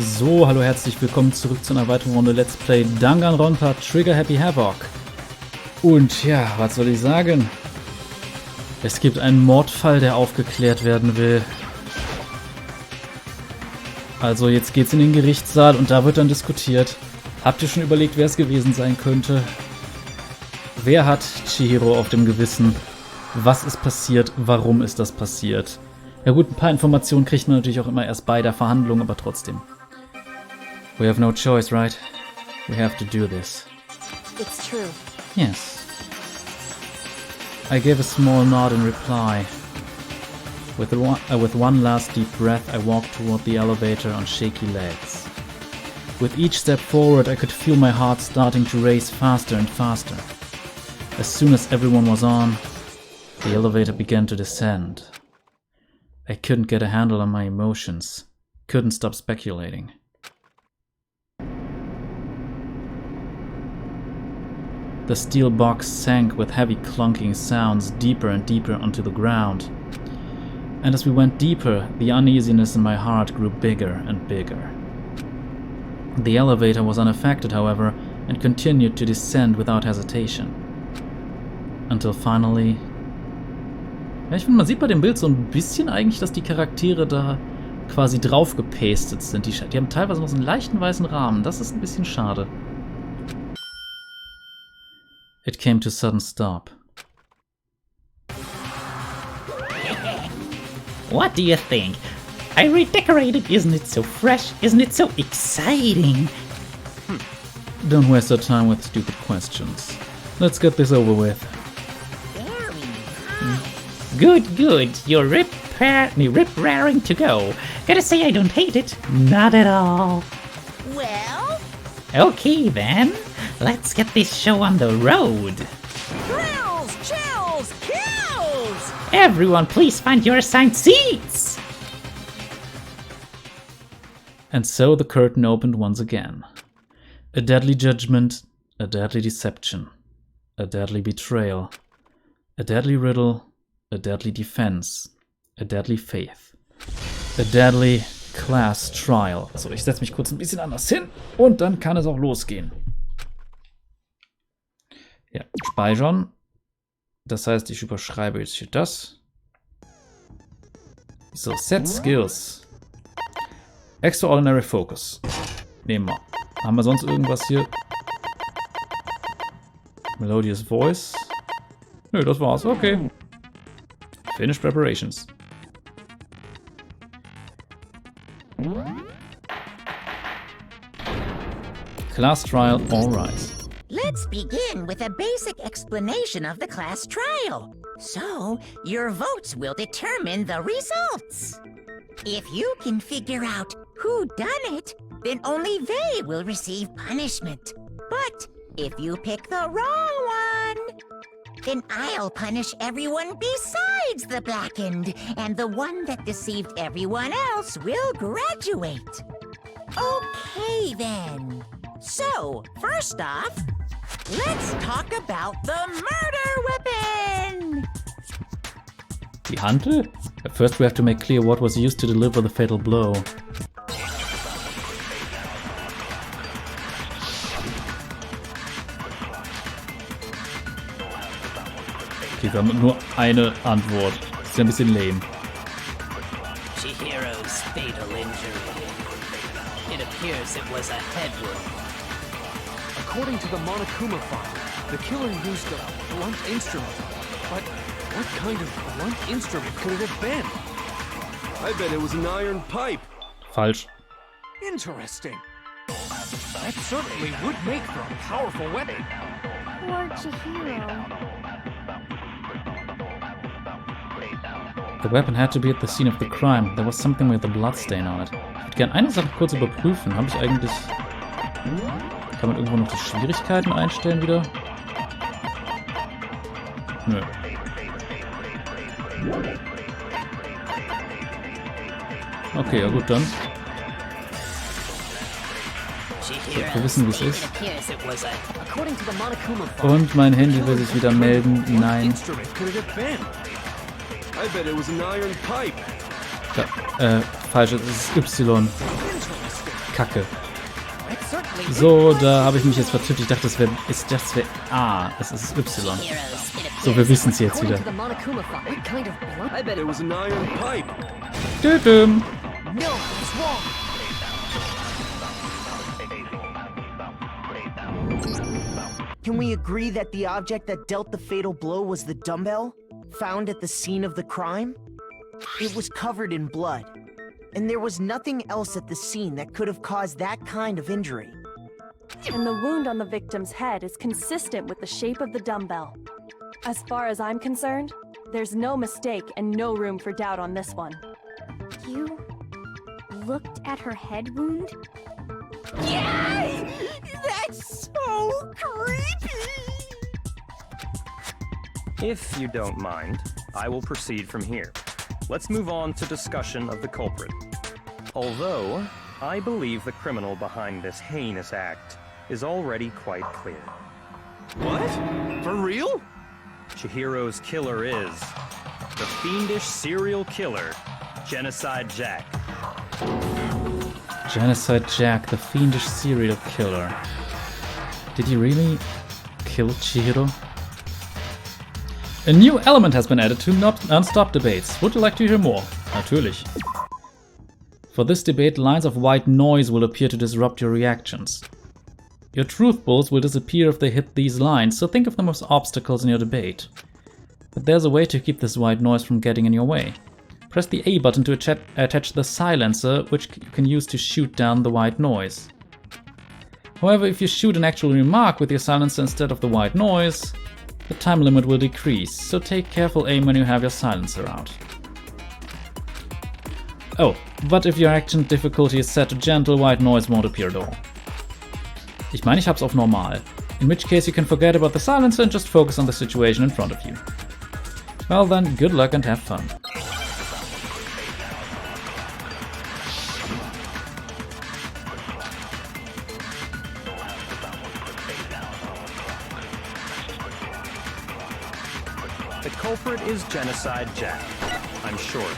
So, hallo, herzlich willkommen zurück zu einer weiteren Runde Let's Play Danganronpa Trigger Happy Havoc. Und ja, was soll ich sagen? Es gibt einen Mordfall, der aufgeklärt werden will. Also jetzt geht's in den Gerichtssaal und da wird dann diskutiert. Habt ihr schon überlegt, wer es gewesen sein könnte? Wer hat Chihiro auf dem Gewissen? Was ist passiert? Warum ist das passiert? Ja gut, ein paar Informationen kriegt man natürlich auch immer erst bei der Verhandlung, aber trotzdem. We have no choice, right? We have to do this. It's true. Yes. I gave a small nod in reply. With one last deep breath, I walked toward the elevator on shaky legs. With each step forward, I could feel my heart starting to race faster and faster. As soon as everyone was on, the elevator began to descend. I couldn't get a handle on my emotions. Couldn't stop speculating. The steel box sank with heavy clunking sounds deeper and deeper onto the ground. And as we went deeper, the uneasiness in my heart grew bigger and bigger. The elevator was unaffected, however, and continued to descend without hesitation. Until finally... Ja, ich finde, man sieht bei dem Bild so ein bisschen eigentlich, dass die Charaktere da quasi drauf gepastet sind. Die haben teilweise noch so einen leichten weißen Rahmen. Das ist ein bisschen schade. It came to a sudden stop. What do you think? I redecorated, isn't it so fresh? Isn't it so exciting? Don't waste our time with stupid questions. Let's get this over with. Good, good. You're rip-raring to go. Gotta say I don't hate it. Not at all. Well? Okay then. Let's get this show on the road. Thrills, chills, kills! Everyone please find your assigned seats! And so the curtain opened once again. A deadly judgment, a deadly deception, a deadly betrayal, a deadly riddle, a deadly defense, a deadly faith, a deadly class trial. Also ich setze mich kurz ein bisschen anders hin und dann kann es auch losgehen. Ja, speichern. Das heißt, ich überschreibe jetzt hier das. So, Set Skills. Extraordinary Focus. Nehmen wir. Haben wir sonst irgendwas hier? Melodious Voice. Nö, das war's. Okay. Finish Preparations. Class Trial, alright. Let's begin with a basic explanation of the class trial. So, your votes will determine the results. If you can figure out who done it, then only they will receive punishment. But if you pick the wrong one, then I'll punish everyone besides the blackened, and the one that deceived everyone else will graduate. Okay then. So, first off, let's talk about the murder weapon! Die Hantel? First we have to make clear what was used to deliver the fatal blow. Okay, wir haben nur eine Antwort. Das ist ja ein bisschen lame. Chihiro's fatal injury. It appears it was a head wound. According to the Monokuma file, the killer used a blunt instrument. But what kind of blunt instrument could it have been? I bet it was an iron pipe. Falsch. Interesting. That certainly would make for a powerful weapon. Or Chihiro. The weapon had to be at the scene of the crime. There was something with a bloodstain on it. Ich würde gerne eine Sache kurz überprüfen. Habe ich eigentlich... Kann man irgendwo noch die Schwierigkeiten einstellen wieder? Nö. Okay, ja gut, dann. Wir wissen, wie es ist. Und mein Handy will sich wieder melden. Nein. Ja, falsch, es ist Y. Kacke. So, da habe ich mich jetzt vertippt. Ich dachte, das wäre A. Es ist Y. So, wir wissen es jetzt wieder. I bet it was an iron pipe. Tütüm. No, he's wrong. Can we agree that the object that dealt the fatal blow was the dumbbell, found at the scene of the crime? It was covered in blood, and there was nothing else at the scene that could have caused that kind of injury. And the wound on the victim's head is consistent with the shape of the dumbbell. As far as I'm concerned, there's no mistake and no room for doubt on this one. You looked at her head wound? Yay! That's so creepy! If you don't mind, I will proceed from here. Let's move on to discussion of the culprit. Although, I believe the criminal behind this heinous act is already quite clear. What? For real? Chihiro's killer is the fiendish serial killer, Genocide Jack. Genocide Jack, the fiendish serial killer. Did he really kill Chihiro? A new element has been added to non-stop debates. Would you like to hear more? Natürlich. For this debate, lines of white noise will appear to disrupt your reactions. Your truth balls will disappear if they hit these lines, so think of them as obstacles in your debate. But there's a way to keep this white noise from getting in your way. Press the A button to attach the silencer, which you can use to shoot down the white noise. However, if you shoot an actual remark with your silencer instead of the white noise, the time limit will decrease, so take careful aim when you have your silencer out. Oh, but if your action difficulty is set to gentle, white noise won't appear at all. Ich meine, ich hab's auf normal. In which case you can forget about the silencer and just focus on the situation in front of you. Well then, good luck and have fun. The culprit is Genocide Jack. I'm sure.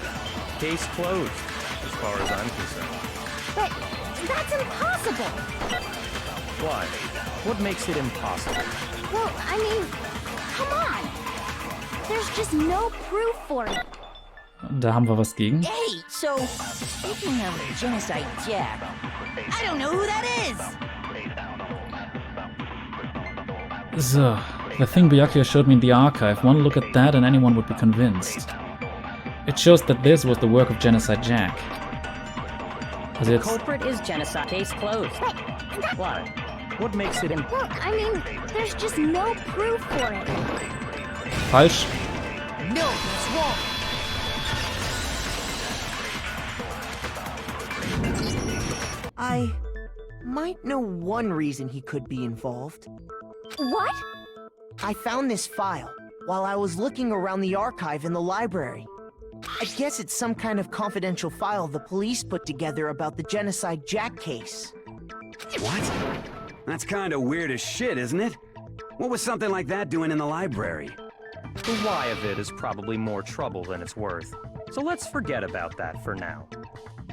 Case closed, as far as I'm concerned. But that's impossible! Why? What makes it impossible? Well, I mean, come on! There's just no proof for it. Da haben wir was gegen. Hey, so, speaking of Genocide Jack, I don't know who that is! So, the thing Byakuya showed me in the archive, one look at that and anyone would be convinced. It shows that this was the work of Genocide Jack. Also jetzt... Culprit is Genocide. Case closed. Why? What makes it Well, I mean, there's just no proof for it. Falsch. No, he's wrong. I might know one reason he could be involved. What? I found this file while I was looking around the archive in the library. I guess it's some kind of confidential file the police put together about the Genocide Jack case. What? That's kind of weird as shit, isn't it? What was something like that doing in the library? The why of it is probably more trouble than it's worth. So let's forget about that for now.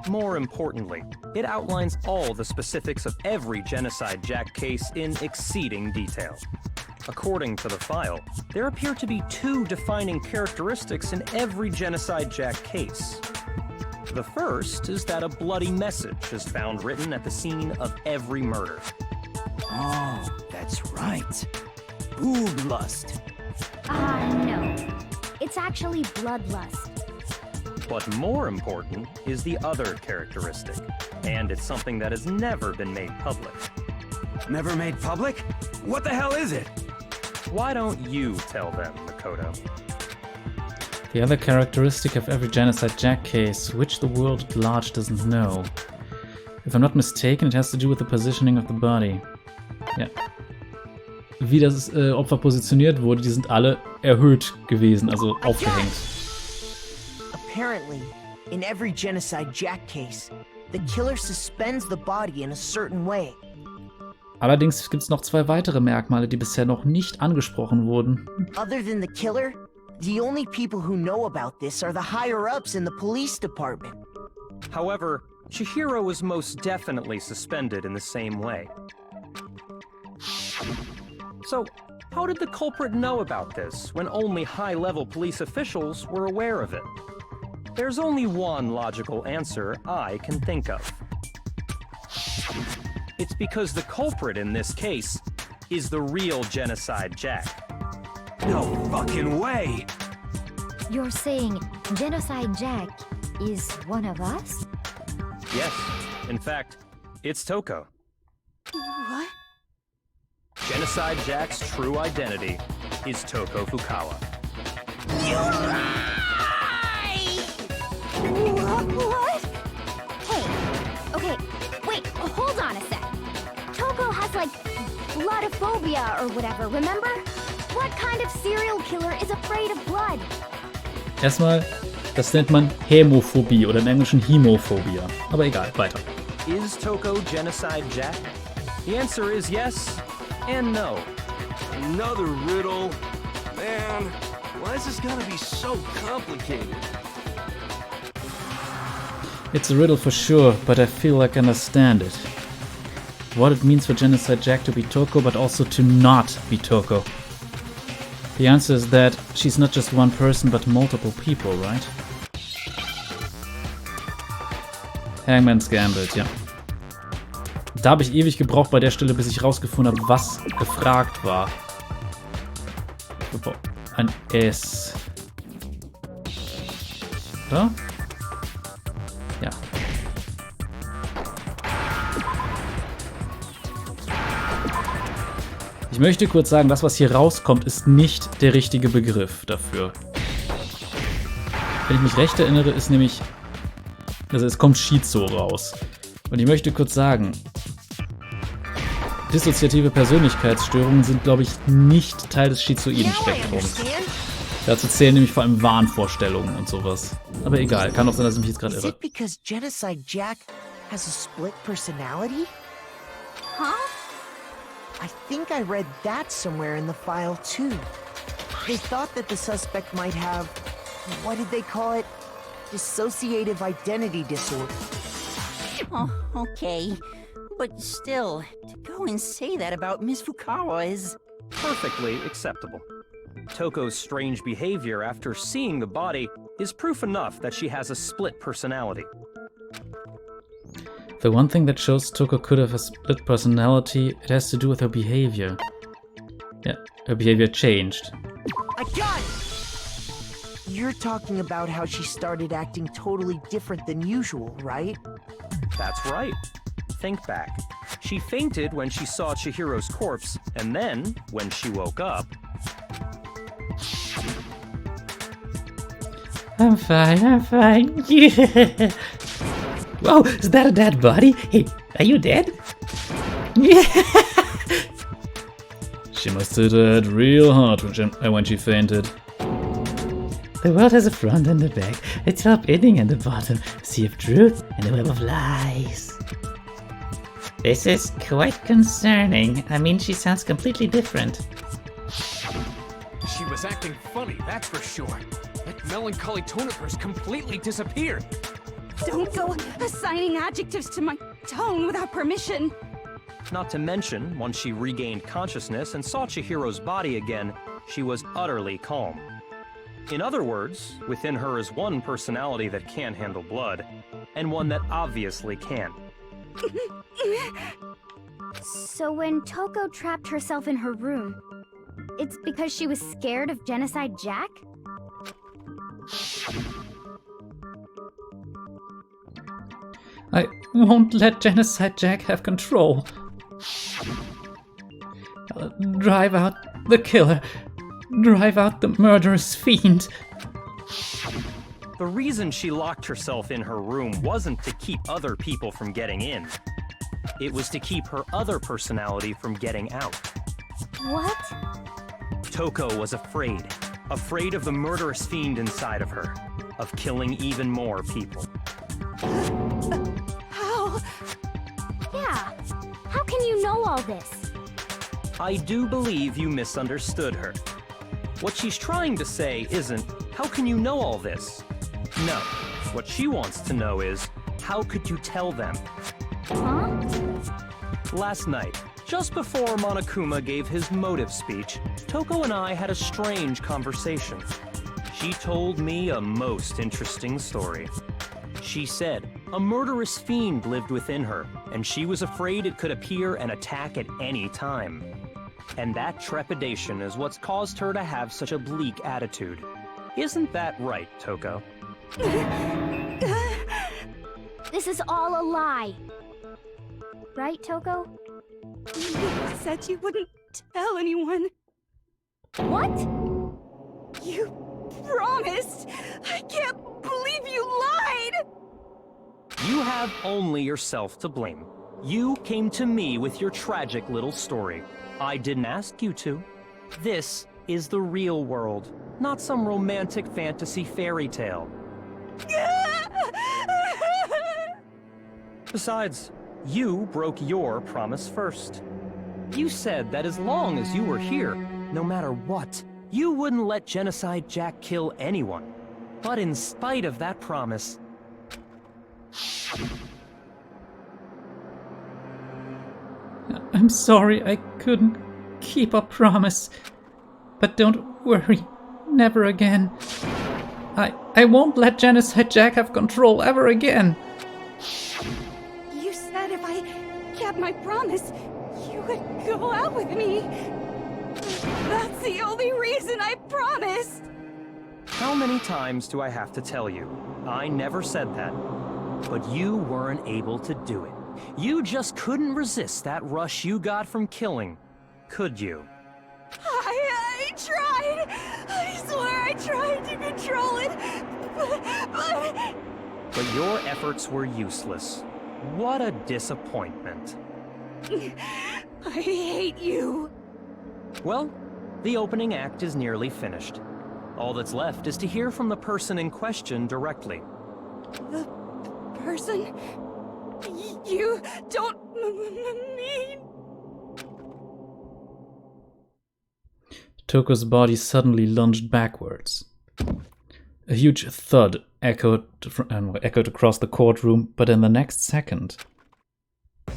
More importantly, it outlines all the specifics of every Genocide Jack case in exceeding detail. According to the file, there appear to be two defining characteristics in every Genocide Jack case. The first is that a bloody message is found written at the scene of every murder. Oh, that's right. Boob lust. No. It's actually bloodlust. But more important is the other characteristic, and it's something that has never been made public. Never made public? What the hell is it? Why don't you tell them, Makoto? The other characteristic of every Genocide Jack case, which the world at large doesn't know. If I'm not mistaken, it has to do with the positioning of the body. Ja. Wie das Opfer positioniert wurde, die sind alle erhöht gewesen, also aufgehängt. Apparently, in every Genocide Jack case, the killer suspends the body in a certain way. Allerdings gibt es noch zwei weitere Merkmale, die bisher noch nicht angesprochen wurden. Other than the killer, the only people who know about this are the higher-ups in the police department. However, Chihiro was most definitely suspended in the same way. So, how did the culprit know about this when only high-level police officials were aware of it? There's only one logical answer I can think of. It's because the culprit in this case is the real Genocide Jack. No fucking way! You're saying Genocide Jack is one of us? Yes, in fact, it's Toko. What? Genocide Jack's true identity is Toko Fukawa. What? Hey, okay, wait, hold on a sec. Toko has like bloodophobia or whatever, remember? What kind of serial killer is afraid of blood? Erstmal, das nennt man Hämophobie oder im Englischen Hämophobia. Aber egal, weiter. Is Toko Genocide Jack? The answer is yes and no. Another riddle. Man, why is this gotta be so complicated? It's a riddle for sure, but I feel like I understand it. What it means for Genocide Jack to be Toko, but also to not be Toko. The answer is that she's not just one person, but multiple people, right? Hangman's Gambit, ja. Da habe ich ewig gebraucht bei der Stelle, bis ich rausgefunden habe, was gefragt war. Ein S. Oder? Ja. Ich möchte kurz sagen, das, was hier rauskommt, ist nicht der richtige Begriff dafür. Wenn ich mich recht erinnere, ist nämlich... Also es kommt Schizo raus. Und ich möchte kurz sagen, dissoziative Persönlichkeitsstörungen sind, glaube ich, nicht Teil des schizoiden Spektrums. Dazu zählen nämlich vor allem Wahnvorstellungen und sowas. Aber egal, kann auch sein, dass ich mich jetzt gerade irre. Is it because Genocide Jack has a split personality? Huh? I think I read that somewhere in the file too. They thought that the suspect might have, what did they call it? Dissociative identity disorder. Oh, okay. But still, to go and say that about Miss Fukawa is... Perfectly acceptable. Toko's strange behavior after seeing the body is proof enough that she has a split personality. The one thing that shows Toko could have a split personality, it has to do with her behavior. Yeah, her behavior changed. I got it! You're talking about how she started acting totally different than usual, right? That's right. Think back. She fainted when she saw Chihiro's corpse, and then, when she woke up... I'm fine. Yeah. Whoa, is that a dead body? Hey, are you dead? Yeah. She must have hit real hard when she fainted. The world has a front and a back, a top ending and a bottom, a sea of truth and a web of lies. This is quite concerning. I mean, she sounds completely different. She was acting funny, that's for sure. That melancholy tone of hers completely disappeared. Don't go assigning adjectives to my tone without permission. Not to mention, once she regained consciousness and saw Chihiro's body again, she was utterly calm. In other words, within her is one personality that can't handle blood, and one that obviously can. So when Toko trapped herself in her room, it's because she was scared of Genocide Jack? I won't let Genocide Jack have control. I'll drive out the killer. Drive out the murderous fiend. The reason she locked herself in her room wasn't to keep other people from getting in. It was to keep her other personality from getting out. What? Toko was afraid. Afraid of the murderous fiend inside of her. Of killing even more people. How? Yeah. How can you know all this? I do believe you misunderstood her. What she's trying to say isn't, how can you know all this? No. What she wants to know is, How could you tell them? Huh? Last night, just before Monokuma gave his motive speech, Toko and I had a strange conversation. She told me a most interesting story. She said a murderous fiend lived within her, and she was afraid it could appear and attack at any time. And that trepidation is what's caused her to have such a bleak attitude. Isn't that right, Toko? This is all a lie. Right, Toko? You said you wouldn't tell anyone. What? You promised! I can't believe you lied! You have only yourself to blame. You came to me with your tragic little story. I didn't ask you to. This is the real world, not some romantic fantasy fairy tale. Besides, you broke your promise first. You said that as long as you were here, no matter what, you wouldn't let Genocide Jack kill anyone. But in spite of that promise, I'm sorry I couldn't keep a promise. But don't worry, never again. I won't let Genocide Jack have control ever again. You said if I kept my promise, you would go out with me. That's the only reason I promised. how many times do I have to tell you? I never said that. But you weren't able to do it. You just couldn't resist that rush you got from killing, could you? I tried. I swear I tried to control it, But your efforts were useless. What a disappointment. I hate you. Well, the opening act is nearly finished. All that's left is to hear from the person in question directly. The person? You don't mean... Toko's body suddenly lunged backwards. A huge thud echoed across the courtroom, but in the next second... Well,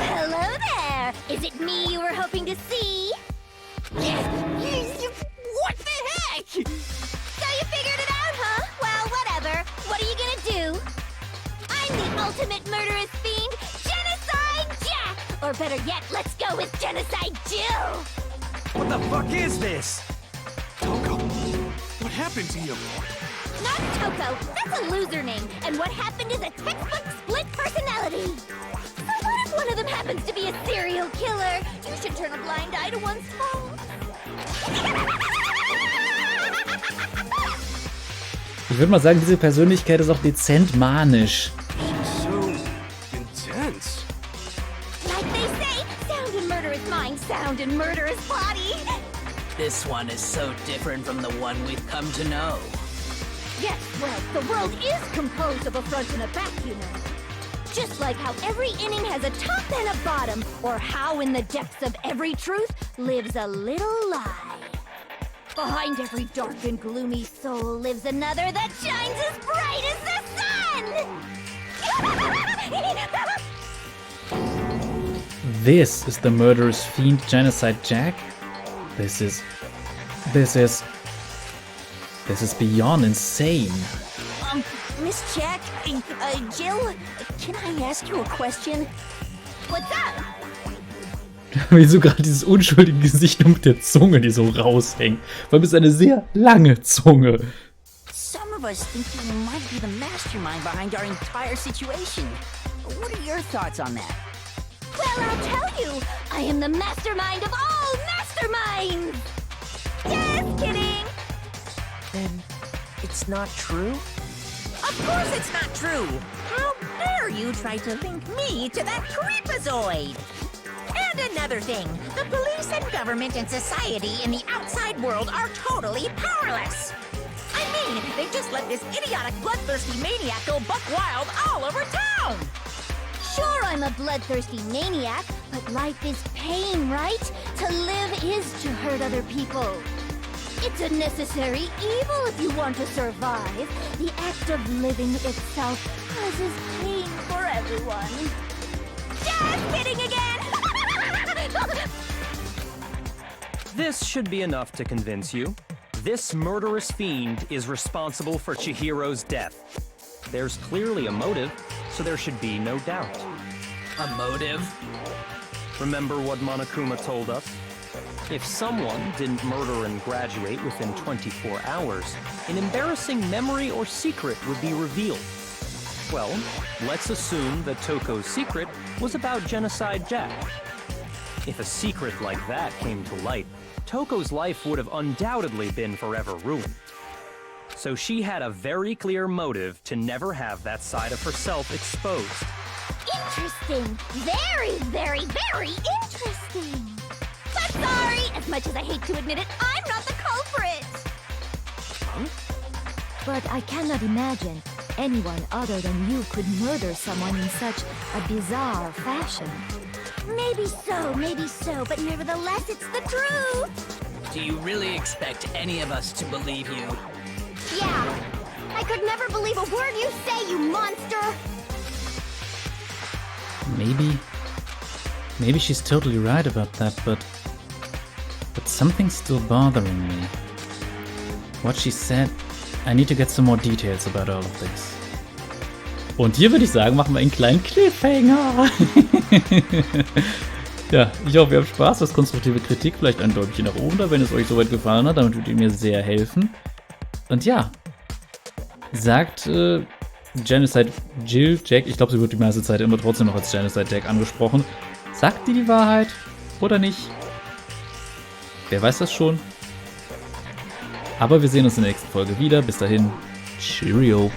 hello there! Is it me you were hoping to see? What the heck? So you figured it out, huh? Well, whatever. What are you gonna do? I'm the ultimate murderous fiend, Genocide Jack! Or better yet, let's go with Genocide Jill! What the fuck is this? Toko, what happened to you? Not Toko, that's a loser name, and what happened is a textbook split personality. So what if one of them happens to be a serial killer? You should turn a blind eye to one's faults. Ich würde mal sagen, diese Persönlichkeit ist auch dezent manisch. So intense. Like they say, sound in murderous mind, sound in murderous body. This one is so different from the one we've come to know. Yes, well, the world is composed of a front and a back, you know. Just like how every inning has a top and a bottom, or how in the depths of every truth lives a little lie. Behind every dark and gloomy soul lives another that shines as bright as the sun! This is the murderous fiend Genocide Jack? This is beyond insane. Miss Jack, Jill, can I ask you a question? What's up? Wieso gerade dieses unschuldige Gesicht nur mit der Zunge, die so raushängt. Weil es ist eine sehr lange Zunge. Some of us think you might be the mastermind behind our entire situation. What are your thoughts on that? Well, I'll tell you, I am the mastermind of all masterminds! Just kidding! Then it's not true? Of course it's not true! How dare you try to link me to that creepazoid? And another thing, the police and government and society in the outside world are totally powerless! I mean, they just let this idiotic bloodthirsty maniac go buck wild all over town! Sure, I'm a bloodthirsty maniac, but life is pain, right? To live is to hurt other people. It's a necessary evil if you want to survive. The act of living itself causes pain for everyone. Just kidding again! This should be enough to convince you. This murderous fiend is responsible for Chihiro's death. There's clearly a motive, so there should be no doubt. A motive? Remember what Monokuma told us? If someone didn't murder and graduate within 24 hours, an embarrassing memory or secret would be revealed. Well, let's assume that Toko's secret was about Genocide Jack. If a secret like that came to light, Toko's life would have undoubtedly been forever ruined. So she had a very clear motive to never have that side of herself exposed. Interesting. Very, very, very interesting. But sorry, as much as I hate to admit it, I'm not the culprit. Huh? But I cannot imagine anyone other than you could murder someone in such a bizarre fashion. Maybe so, but nevertheless, it's the truth. Do you really expect any of us to believe you? Yeah. I could never believe a word you say, you monster. Maybe she's totally right about that, but something's still bothering me. What she said, I need to get some more details about all of this. Und hier würde ich sagen, machen wir einen kleinen Cliffhanger. Ja, ich hoffe, ihr habt Spaß. Das ist konstruktive Kritik. Vielleicht ein Däumchen nach oben da, wenn es euch soweit gefallen hat. Damit würdet ihr mir sehr helfen. Und ja, sagt Genocide Jill, Jack, ich glaube, sie wird die meiste Zeit immer trotzdem noch als Genocide Jack angesprochen. Sagt die Wahrheit oder nicht? Wer weiß das schon? Aber wir sehen uns in der nächsten Folge wieder. Bis dahin, Cheerio.